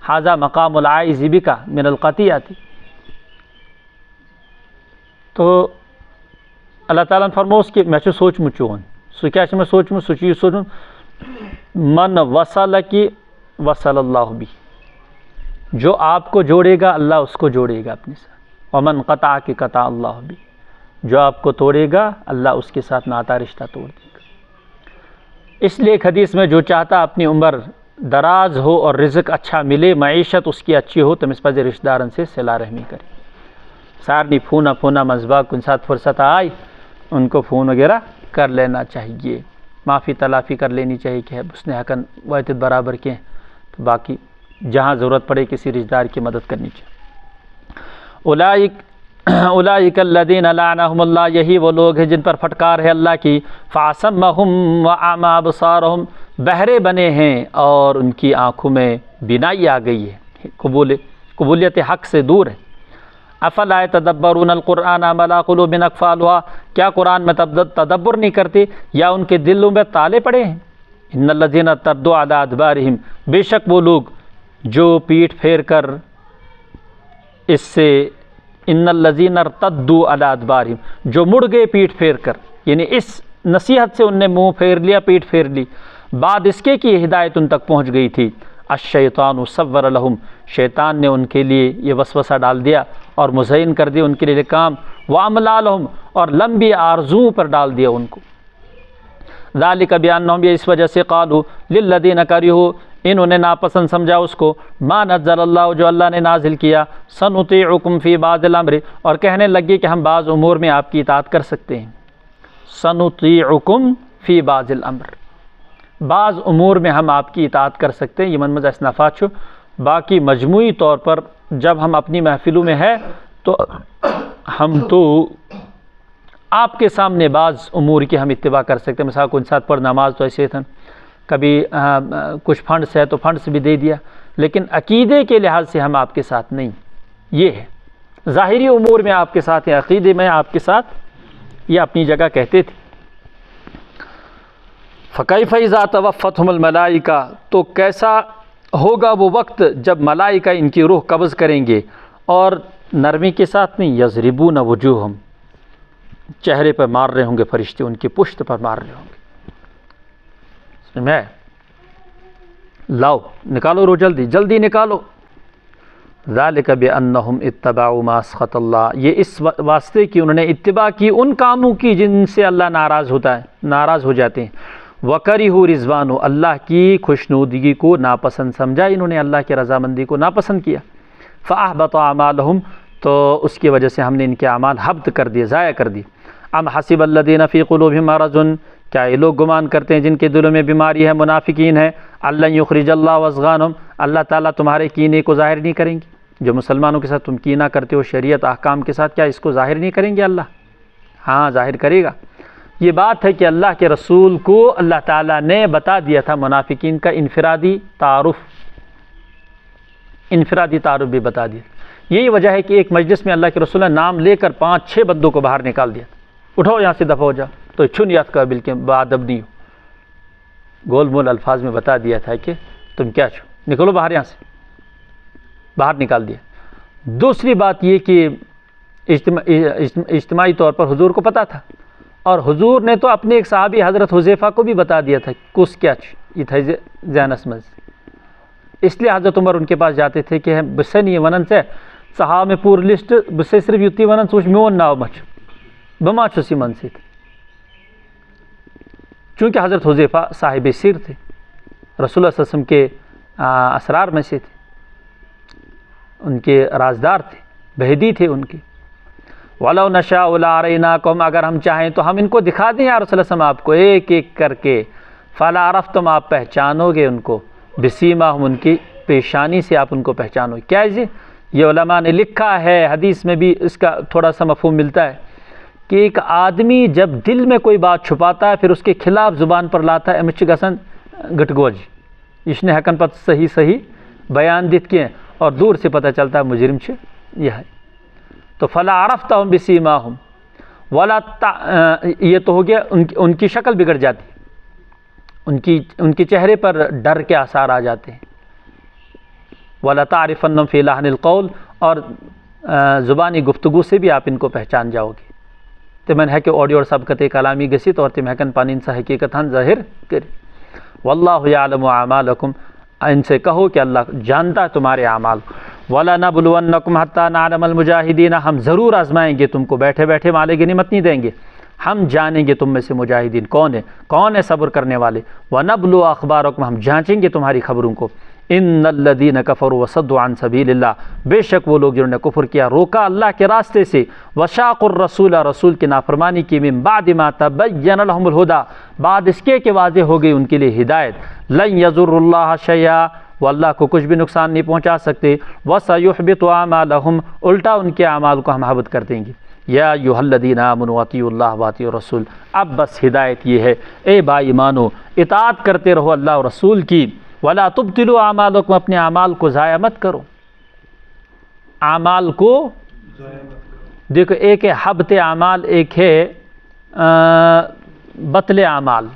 ھذا مقام العائذ بک من القطیعۃ. تو اللہ تعالیٰ نے فرموس کہ میں سوچ چون سو کیا میں سوچ سو چیز سوچ من وصل کی وصل اللہ بھی، جو آپ کو جوڑے گا اللہ اس کو جوڑے گا اپنے ساتھ، ومن قطع کی قطع اللہ بھی، جو آپ کو توڑے گا اللہ اس کے ساتھ ناتا رشتہ توڑ دے گا. اس لیے ایک حدیث میں جو چاہتا اپنی عمر دراز ہو اور رزق اچھا ملے، معیشت اس کی اچھی ہو، تو اس پذیر رشتہ دارن سے صلہ رحمی کرے. سارنی پھونا مذبح کن ساتھ فرصت آئی ان کو فون وغیرہ کر لینا چاہیے، معافی تلافی کر لینی چاہیے کہ اس نے حقاً واحد برابر کے ہیں، تو باقی جہاں ضرورت پڑے کسی رشتہ دار کی مدد کرنی چاہیے. اولئک الذین لعنہم اللہ، یہی وہ لوگ ہیں جن پر پھٹکار ہے اللہ کی. فاصمہم واعمی ابصارہم، بہرے بنے ہیں اور ان کی آنکھوں میں بینائی آ گئی ہے، قبولیت حق سے دور ہے. افلا یتدبرون القرآن ام علی قلوب اقفالها، کیا قرآن میں تدبر نہیں کرتے یا ان کے دلوں میں تالے پڑے ہیں. ان الذین ارتدوا علی ادبارہم، بے شک وہ لوگ جو پیٹھ پھیر کر اس سے، ان الذین ارتدوا علی ادبارہم، جو مڑ گئے پیٹھ پھیر کر، یعنی اس نصیحت سے ان نے منہ پھیر لیا، پیٹھ پھیر لی، بعد اس کے کی ہدایت ان تک پہنچ گئی تھی. الشیطان سور لہم، شیطان نے ان کے لیے یہ وسوسہ ڈال دیا اور مزین کر دیا ان کے لیے کام، واملا لہم، اور لمبی آرزوؤں پر ڈال دیا ان کو۔ ذالک بانہم، یہ اس وجہ سے، قالوا للذین کرہوا، انہوں نے ناپسند سمجھا اس کو، ما نزل اللہ، جو اللہ نے نازل کیا، سنطیعکم فی بعض الامر، اور کہنے لگے کہ ہم بعض امور میں آپ کی اطاعت کر سکتے ہیں۔ سنطیعکم فی بعض الامر، بعض امور میں ہم آپ کی اطاعت کر سکتے ہیں، یہ من مزہ اسنافات چھو، باقی مجموعی طور پر جب ہم اپنی محفلوں میں ہے تو ہم تو آپ کے سامنے بعض امور کی ہم اتباع کر سکتے ہیں۔ مثلا کوئی ساتھ پڑھ نماز تو ایسے تھا، کبھی کچھ فنڈس ہے تو فنڈس بھی دے دیا، لیکن عقیدے کے لحاظ سے ہم آپ کے ساتھ نہیں، یہ ہے۔ ظاہری امور میں آپ کے ساتھ ہیں، عقیدے میں آپ کے ساتھ، یہ اپنی جگہ کہتے تھے۔ فَكَيْفَ إِذَا تَوَفَّتْهُمُ الْمَلَائِكَةُ، تو کیسا ہوگا وہ وقت جب ملائکہ ان کی روح قبض کریں گے، اور نرمی کے ساتھ نہیں، یضربون وجوہہم، چہرے پر مار رہے ہوں گے فرشتے، ان کی پشت پر مار رہے ہوں گے۔ سمجھ میں؟ لاؤ نکالو روح، جلدی جلدی نکالو۔ ذالک بانہم اتبعوا ما اسخط اللہ، یہ اس واسطے کہ انہوں نے اتباع کی ان کاموں کی جن سے اللہ ناراض ہوتا ہے، ناراض ہو جاتے ہیں۔ وکرہوا رضوانہ، اللہ کی خوشنودگی کو ناپسند سمجھا، انہوں نے اللہ کی رضامندی کو ناپسند کیا۔ فاحبط اعمالہم، تو اس کی وجہ سے ہم نے ان کے اعمال حبط کر دیے، ضائع کر دیے۔ ام حسب الذین فی قلوبہم مرض، کیا یہ لوگ گمان کرتے ہیں جن کے دلوں میں بیماری ہے، منافقین ہے، اللہ یخرج اللہ اضغانہم، اللہ تعالیٰ تمہارے کینے کو ظاہر نہیں کریں گے؟ جو مسلمانوں کے ساتھ تم کینہ کرتے ہو شریعت احکام کے ساتھ، کیا اس کو ظاہر نہیں کریں گے اللہ؟ ہاں ظاہر کرے گا۔ یہ بات ہے کہ اللہ کے رسول کو اللہ تعالیٰ نے بتا دیا تھا منافقین کا انفرادی تعارف بھی بتا دیا۔ یہی وجہ ہے کہ ایک مجلس میں اللہ کے رسول نے نام لے کر 5-6 بندوں کو باہر نکال دیا، اٹھو یہاں سے دفع ہو جاؤ، تو چھنیات کا بالکل بادب نہیں ہو، گول مول الفاظ میں بتا دیا تھا کہ تم کیا چھو، نکلو باہر، یہاں سے باہر نکال دیا۔ دوسری بات یہ کہ اجتماعی طور پر حضور کو پتہ تھا، اور حضور نے تو اپنے ایک صحابی حضرت حذیفہ کو بھی بتا دیا تھا کس کیا یہ تھا زینس مز، اس لیے حضرت عمر ان کے پاس جاتے تھے کہ بسے نہیں ونن سے صحابہ میں پور لسٹ بسے صرف یوتی ونن سوچ میون ناو مچ بما چھسی من سے تھے، چونکہ حضرت حذیفہ صاحب سیر تھے، رسول اللہ صلی اللہ علیہ وسلم کے اسرار میں سے تھے، ان کے رازدار تھے، بہدی تھے ان کے۔ وَلَوْ نَشَاءُ لَأَرَيْنَاكُمْ، اگر ہم چاہیں تو ہم ان کو دکھا دیں یا رسول اللہ صلی اللہ علیہ وسلم آپ کو ایک ایک کر کے، فَلَا عَرَفْتُمْ، آپ پہچانو گے ان کو، بِسِیمَاهُمْ، ان کی پیشانی سے آپ ان کو پہچانو گے۔ کیا ہے یہ علماء نے لکھا ہے، حدیث میں بھی اس کا تھوڑا سا مفہوم ملتا ہے کہ ایک آدمی جب دل میں کوئی بات چھپاتا ہے پھر اس کے خلاف زبان پر لاتا ہے، امچ گسن گٹگوج، اس نے حقن پت صحیح بیان دیت کیے، اور دور سے پتہ چلتا ہے مجرم چھ یہ ہے۔ تو فلا عرفتہم بسیماہم، ولا یہ تو ہو گیا ان کی شکل بگڑ جاتی، ان کے چہرے پر ڈر کے آثار آ جاتے ہیں۔ ولا تعرفنہم فی لحن القول، اور زبانی گفتگو سے بھی آپ ان کو پہچان جاؤ گے۔ تمن ہے کہ آڈیو اور سبقت کلامی گسیت، اور تم ہکن پانی انسا حقیقت ظاہر کری۔ واللہ یعلم اعمالکم، ان سے کہو کہ اللہ جانتا ہے تمہارے اعمال۔ وَلَنَبْلُوَنَّكُمْ حَتَّى نَعْلَمَ الْمُجَاهِدِينَ، ہم ضرور آزمائیں گے تم کو، بیٹھے بیٹھے مال غنیمت نہیں دیں گے، ہم جانیں گے تم میں سے مجاہدین کون ہے صبر کرنے والے۔ وَنَبْلُوَ أَخْبَارَكُمْ، ہم جانچیں گے تمہاری خبروں کو۔ إِنَّ الَّذِينَ كَفَرُوا وَصَدُّوا عَن سَبِيلِ اللَّهِ، بے شک وہ لوگ جنہوں نے کفر کیا، روکا اللہ کے راستے سے، وَشَاقُوا الرَّسُولَ، رسول کی نافرمانی کی، مِن بَعْدِ مَا تَبَيَّنَ لَهُمُ الْهُدَى، بعد اس کے واضح ہو گئی ان کے لیے ہدایت۔ لَن يَضُرُّوا اللَّهَ شَيْئًا، وہ اللہ کو کچھ بھی نقصان نہیں پہنچا سکتے۔ وَسَيُحْبِطُ أَعْمَالَهُمْ، الٹا ان کے اعمال کو ہم حبط کر دیں گے۔ یا ایھا الذین آمنوا اطیعوا اللہ واطیعوا الرسول، اب بس ہدایت یہ ہے، اے با ایمانو اطاعت کرتے رہو اللہ اور رسول کی۔ ولا تبطلوا اعمالکم، اپنے اعمال کو ضائع مت کرو، اعمال کو دیکھو، ایک ہے حبط اعمال، ایک ہے بطل اعمال،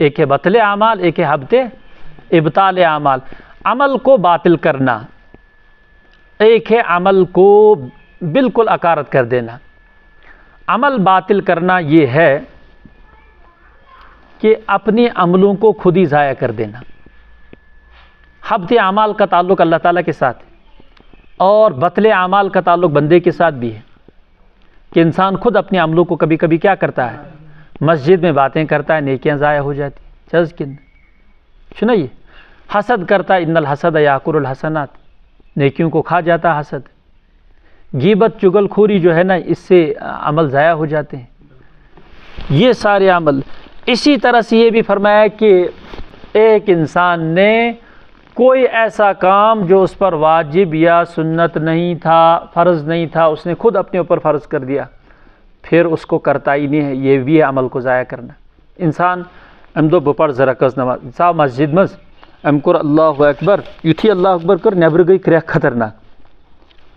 ایک ہے بطل اعمال، ایک ہے حبط ابطال اعمال، عمل کو باطل کرنا، ایک ہے عمل کو بالکل اکارت کر دینا۔ عمل باطل کرنا یہ ہے کہ اپنے عملوں کو خود ہی ضائع کر دینا، حبط اعمال کا تعلق اللہ تعالیٰ کے ساتھ ہے اور بطل اعمال کا تعلق بندے کے ساتھ بھی ہے کہ انسان خود اپنے عملوں کو کبھی کبھی کیا کرتا ہے، مسجد میں باتیں کرتا ہے، نیکیاں ضائع ہو جاتی چز کن سنائیے، حسد کرتا ہے، ان الحسد یاکل الحسنات، نیکیوں کو کھا جاتا ہے حسد، غیبت چغل خوری جو ہے نا اس سے عمل ضائع ہو جاتے ہیں، یہ سارے عمل۔ اسی طرح سے یہ بھی فرمایا کہ ایک انسان نے کوئی ایسا کام جو اس پر واجب یا سنت نہیں تھا، فرض نہیں تھا، اس نے خود اپنے اوپر فرض کر دیا، پھر اس کو کرتا ہی نہیں ہے، یہ بھی ہے عمل کو ضائع کرنا۔ انسان ام دو بپر زرکز نماز سا مسجد مز ام کور اللہ اکبر، یتھی اللہ اکبر کر نیبر گئی کریا خطرناک،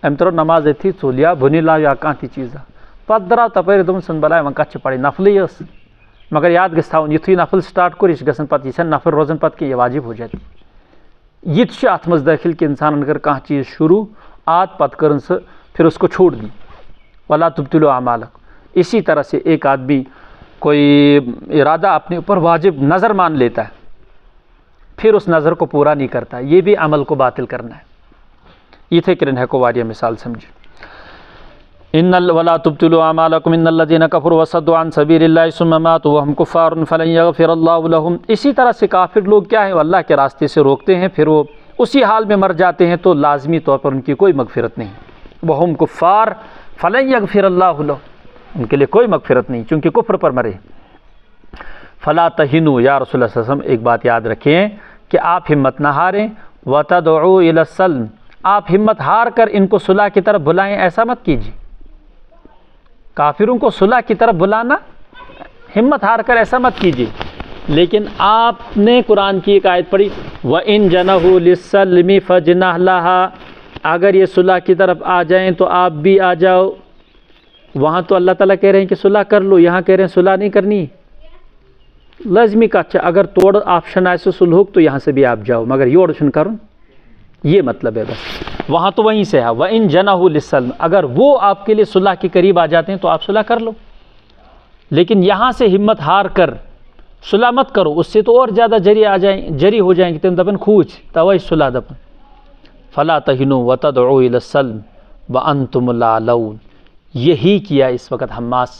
ام تر نماز ایتھی ژولیا بنی لا یا کانٛہہ تہِ چیٖزا، پتہٕ درٛاو تپٲرۍ دوٚپُن ژھٕن بلاے وۄنۍ کتھ چھِ پرٕنۍ، نفلٕے ٲس، مگر یاد گژھِ تھاوُن یُتھُے نفل سٹارٹ کوٚر یہِ چھِ گژھان پتہٕ، یہِ چھَنہٕ نفل روزان پتہٕ کینٛہہ، یہِ واجب ہو جاتی۔ یہ تہِ چھُ اتھ منٛز دٲخل کہ انسانن کر کانٛہہ چیٖز شروع آت پتہٕ کٔرٕن سُہ پھر اس کو چھوڑ دی، ولا تبطلوا اعمالکم۔ اسی طرح سے ایک آدمی کوئی ارادہ اپنے اوپر واجب نظر مان لیتا ہے، پھر اس نظر کو پورا نہیں کرتا، یہ بھی عمل کو باطل کرنا ہے۔ یتھے کٔنۍ ہیٚکو واریاہ مثال سمجھِ۔ ولا تبطلوا اعمالکم ان الذين كفروا وصدوا عن سبيل الله ثم ماتوا وهم كفار فلن يغفر الله لهم۔ اسی طرح سے کافر لوگ کیا ہیں، وہ اللہ کے راستے سے روکتے ہیں، پھر وہ اسی حال میں مر جاتے ہیں تو لازمی طور پر ان کی کوئی مغفرت نہیں، وهم كفار فلن يغفر الله لهم، ان کے لیے کوئی مغفرت نہیں چونکہ کفر پر مرے۔ فلا تہنوا، یا رسول اللہ صلی اللہ علیہ وسلم ایک بات یاد رکھیں کہ آپ ہمت نہ ہاریں، وتدعوا الى السلم، آپ ہمت ہار کر ان کو صلح کی طرف بلائیں، ایسا مت کیجیے، کافروں کو صلح کی طرف بلانا ہمت ہار کر ایسا مت کیجیے۔ لیکن آپ نے قرآن کی ایک آیت پڑھی وَإِن جَنَحُوا لِلسَّلْمِ فَاجْنَحْ لَهَا، اگر یہ صلح کی طرف آ جائیں تو آپ بھی آ جاؤ۔ وہاں تو اللہ تعالیٰ کہہ رہے ہیں کہ صلح کر لو، یہاں کہہ رہے ہیں صلح نہیں کرنی، لازمی کتھ چھِ، اگر توڑ آپشن آسہِ صلحُک تو یہاں سے بھی آپ جاؤ، مگر یور چھُنہٕ کرُن، یہ مطلب ہے بس۔ وہاں تو وہیں سے ہے وَإِن جَنَحُوا لِلسَّلْمِ، اگر وہ آپ کے لیے صلح کے قریب آ جاتے ہیں تو آپ صلح کر لو، لیکن یہاں سے ہمت ہار کر صلح مت کرو، اس سے تو اور زیادہ جری ہو جائیں گے، تم دپن کھوچ توے صلح دپن۔ فلا تہنوا وتدعوا الى السلم وانتم الاعلون، یہی کیا اس وقت حماس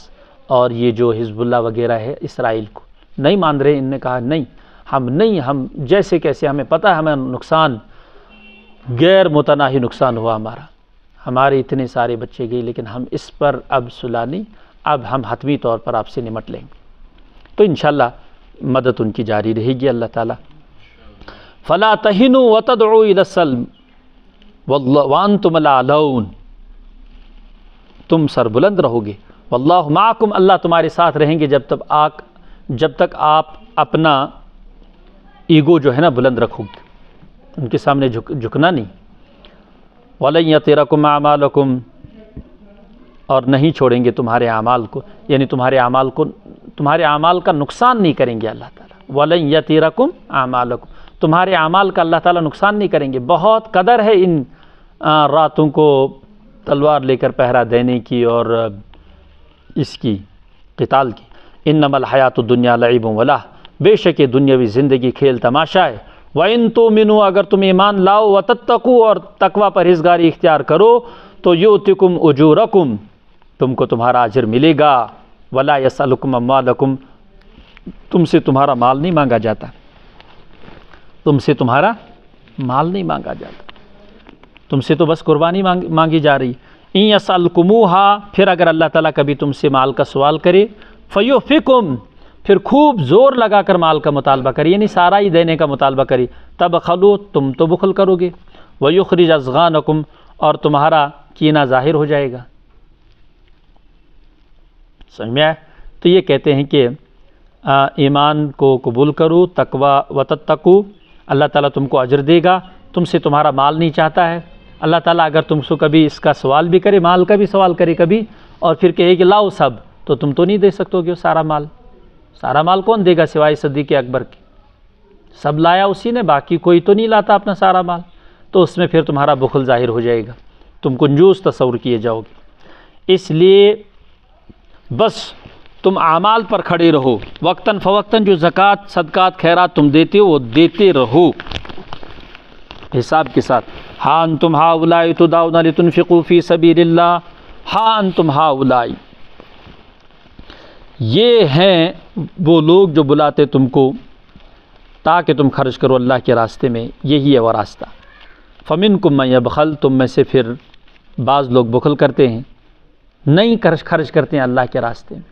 اور یہ جو حزب اللہ وغیرہ ہے اسرائیل کو نہیں مان رہے، ان نے کہا نہیں، ہم جیسے کیسے، ہمیں پتہ ہے ہمیں نقصان غیر متناہی نقصان ہوا، ہمارے اتنے سارے بچے گئے، لیکن ہم اس پر اب صلح نہیں، اب ہم حتمی طور پر آپ سے نمٹ لیں گے۔ تو انشاءاللہ مدد ان کی جاری رہے گی اللہ تعالیٰ۔ فلا تہنوا وتدعوا الى السلم وانتم الاعلون، تم سربلند رہو گے، واللہ معکم، اللہ تمہارے ساتھ رہیں گے جب تک آپ اپنا ایگو جو ہے نا بلند رکھو گے، ان کے سامنے جھکنا نہیں۔ وَلَن يَتِرَكُمْ أَعْمَالَكُمْ، اور نہیں چھوڑیں گے تمہارے اعمال کو، یعنی تمہارے اعمال کا نقصان نہیں کریں گے اللہ تعالیٰ۔ وَلَن يَتِرَكُمْ أَعْمَالَكُمْ، تمہارے اعمال کا اللہ تعالیٰ نقصان نہیں کریں گے۔ بہت قدر ہے ان راتوں کو تلوار لے کر پہرا دینے کی اور اس کی قتال کی۔ انما الحیات الدنیا لعب ولہ، بے شک یہ دنیاوی زندگی کھیل تماشا ہے۔ وَإِن تُؤْمِنُوا، اگر تم ایمان لاؤ، وَتَتَّقُوا، اور تقوی پرہیزگاری اختیار کرو، تو یؤتکم اجورکم، تم کو تمہارا اجر ملے گا۔ ولا یسألکم اموالکم، تم سے تمہارا مال نہیں مانگا جاتا، تم سے تمہارا مال نہیں مانگا جاتا، تم سے تو بس قربانی مانگی جا رہی۔ ان یسألکموہا، پھر اگر اللہ تعالیٰ کبھی تم سے مال کا سوال کرے، فیحفکم، پھر خوب زور لگا کر مال کا مطالبہ کرے، یعنی سارا ہی دینے کا مطالبہ کرے، تبخلوا، تم تو بخل کرو گے، ویخرج اضغانکم، اور تمہارا کینہ ظاہر ہو جائے گا۔ سمجھ میں آئے؟ تو یہ کہتے ہیں کہ ایمان کو قبول کرو، تقوی وتتقوا، اللہ تعالیٰ تم کو اجر دے گا، تم سے تمہارا مال نہیں چاہتا ہے۔ اللہ تعالیٰ اگر تم سے کبھی اس کا سوال بھی کرے، مال کا بھی سوال کرے کبھی، اور پھر کہے کہ لاؤ سب، تو تم تو نہیں دے سکتے گے سارا مال کون دے گا سوائے صدیق اکبر کے؟ سب لایا اسی نے، باقی کوئی تو نہیں لاتا اپنا سارا مال، تو اس میں پھر تمہارا بخل ظاہر ہو جائے گا، تم کنجوس تصور کیے جاؤ گے۔ اس لیے بس تم اعمال پر کھڑے رہو، وقتاً فوقتاً جو زکوٰۃ صدقات خیرات تم دیتے ہو وہ دیتے رہو، حساب کے ساتھ. ہاں انتم ہؤلاء تدعون لتنفقوا فی سبیل اللہ، ہاں انتم ہؤلاء، یہ ہیں وہ لوگ جو بلاتے تم کو تاکہ تم خرچ کرو اللہ کے راستے میں، یہی ہے وہ راستہ. فمنکم من یبخل، تم میں سے پھر بعض لوگ بخل کرتے ہیں، نہیں خرچ کرتے ہیں اللہ کے راستے میں.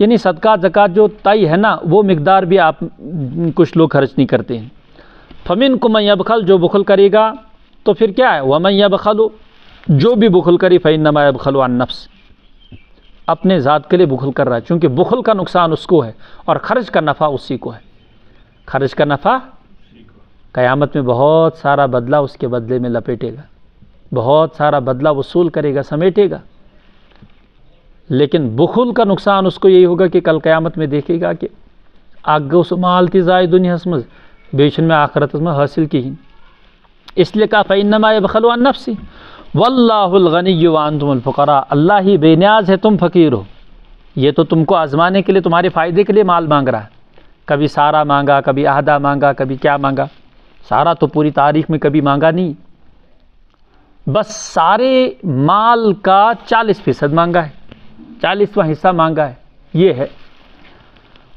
یعنی صدقہ زکوٰۃ جو طے ہے نا، وہ مقدار بھی آپ کچھ لوگ خرچ نہیں کرتے ہیں. فمنکم من یبخل، جو بخل کرے گا تو پھر کیا ہے، ومن یبخل، جو بھی بخل کرے فإنما یبخل عن نفس، اپنے ذات کے لیے بخل کر رہا ہے، چونکہ بخل کا نقصان اس کو ہے اور خرچ کا نفع اسی کو ہے. خرچ کا نفع قیامت میں بہت سارا بدلہ اس کے بدلے میں لپیٹے گا، بہت سارا بدلہ وصول کرے گا، سمیٹے گا. لیکن بخل کا نقصان اس کو یہی ہوگا کہ کل قیامت میں دیکھے گا کہ آگے اس مال تی زائے دنیا میں بیچن میں آخرت میں حاصل کی. اس لیے کہا فإنما یبخل عن نفسی واللہ الغنی وانتم الفقراء، اللہ ہی بے نیاز ہے، تم فقیر ہو. یہ تو تم کو آزمانے کے لیے، تمہارے فائدے کے لیے مال مانگ رہا ہے. کبھی سارا مانگا، کبھی آدھا مانگا، کبھی کیا مانگا. سارا تو پوری تاریخ میں کبھی مانگا نہیں، بس سارے مال کا 40% مانگا ہے، 40واں حصہ مانگا ہے. یہ ہے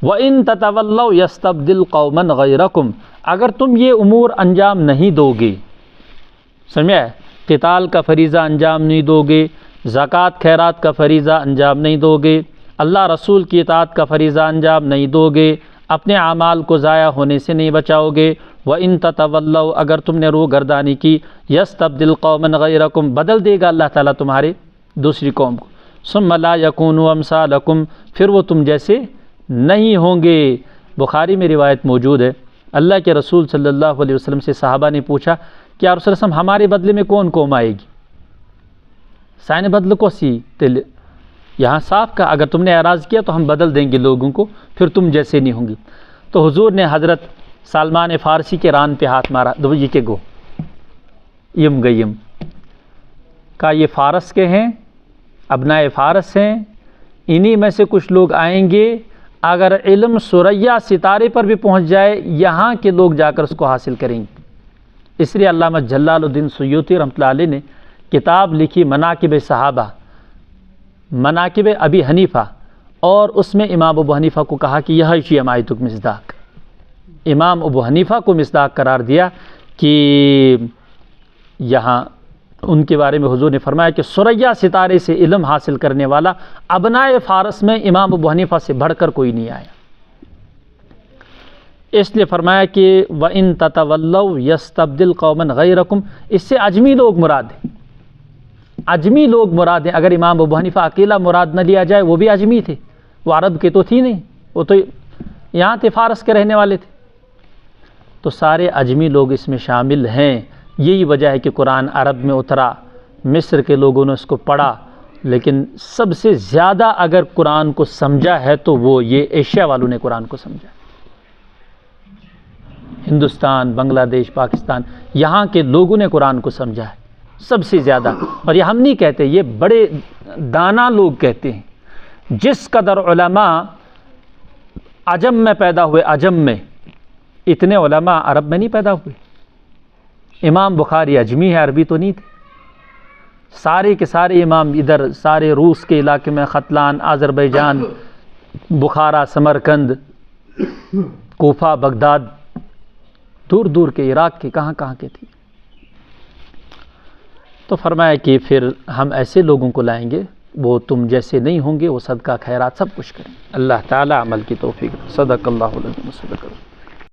وَإِن تَتَوَلَّوْا يَسْتَبْدِلْ قَوْمًا غَيْرَكُمْ، اگر تم یہ امور انجام نہیں دو گے، سمجھے، قتال کا فریضہ انجام نہیں دو گے، زکوٰۃ خیرات کا فریضہ انجام نہیں دو گے، اللہ رسول کی اطاعت کا فریضہ انجام نہیں دو گے، اپنے اعمال کو ضائع ہونے سے نہیں بچاؤ گے. وَإِن تَتَوَلَّوْا، اگر تم نے روح گردانی کی، يَسْتَبْدِلْ قَوْمًا غَيْرَكُمْ، بدل دے گا اللہ تعالیٰ تمہارے دوسری قوم کو. ثُمَّ لَا يَكُونُوا أَمْثَالَكُمْ، پھر وہ تم جیسے نہیں ہوں گے. بخاری میں روایت موجود ہے، اللہ کے رسول صلی اللہ علیہ وسلم سے صحابہ نے پوچھا کہ یا رسول اللہ وسلم، ہمارے بدلے میں کون قوم آئے گی؟ سائن بدل کو سی تل، یہاں صاف کہا اگر تم نے اعراض کیا تو ہم بدل دیں گے لوگوں کو، پھر تم جیسے نہیں ہوں گی. تو حضور نے حضرت سلمان فارسی کے ران پہ ہاتھ مارا، دو یہ کے گو یم گیم، کہا یہ فارس کے ہیں، ابنائے فارس ہیں، انہی میں سے کچھ لوگ آئیں گے، اگر علم ثریا ستارے پر بھی پہنچ جائے، یہاں کے لوگ جا کر اس کو حاصل کریں گے. اس لیے علامہ جلال الدین سیوطی رحمۃ اللہ علیہ نے کتاب لکھی مناقب صحابہ، مناقب ابی حنیفہ، اور اس میں امام ابو حنیفہ کو کہا کہ یہ شی امایتک مصداق، امام ابو حنیفہ کو مصداق قرار دیا کہ یہاں ان کے بارے میں حضور نے فرمایا کہ ثریا ستارے سے علم حاصل کرنے والا ابنائے فارس میں امام ابو حنیفہ سے بڑھ کر کوئی نہیں آیا. اس لیے فرمایا کہ وَإِن تَتَوَلَّوْا يَسْتَبْدِلْ قَوْمًا غَيْرَكُمْ، اس سے اجمی لوگ مراد ہیں، اجمی لوگ مراد ہیں. اگر امام ابو حنیفہ اکیلا مراد نہ لیا جائے، وہ بھی اجمی تھے، وہ عرب کے تو تھی نہیں، وہ تو یہاں تھے، فارس کے رہنے والے تھے. تو سارے اجمی لوگ اس میں شامل ہیں. یہی وجہ ہے کہ قرآن عرب میں اترا، مصر کے لوگوں نے اس کو پڑھا، لیکن سب سے زیادہ اگر قرآن کو سمجھا ہے تو وہ یہ ایشیا والوں نے قرآن کو سمجھا. ہندوستان، بنگلہ دیش، پاکستان، یہاں کے لوگوں نے قرآن کو سمجھا ہے سب سے زیادہ. اور یہ ہم نہیں کہتے، یہ بڑے دانا لوگ کہتے ہیں. جس قدر علماء عجم میں پیدا ہوئے، عجم میں، اتنے علماء عرب میں نہیں پیدا ہوئے. امام بخاری اجمی ہے، عربی تو نہیں تھے. سارے کے سارے امام ادھر سارے روس کے علاقے میں، ختلان، آذربائیجان، بخارا، سمرقند، کوفہ، بغداد، دور دور کے، عراق کے، کہاں کہاں کے تھے. تو فرمایا کہ پھر ہم ایسے لوگوں کو لائیں گے، وہ تم جیسے نہیں ہوں گے، وہ صدقہ خیرات سب کچھ کریں. اللہ تعالی عمل کی توفیق. صدق اللہ العظیم.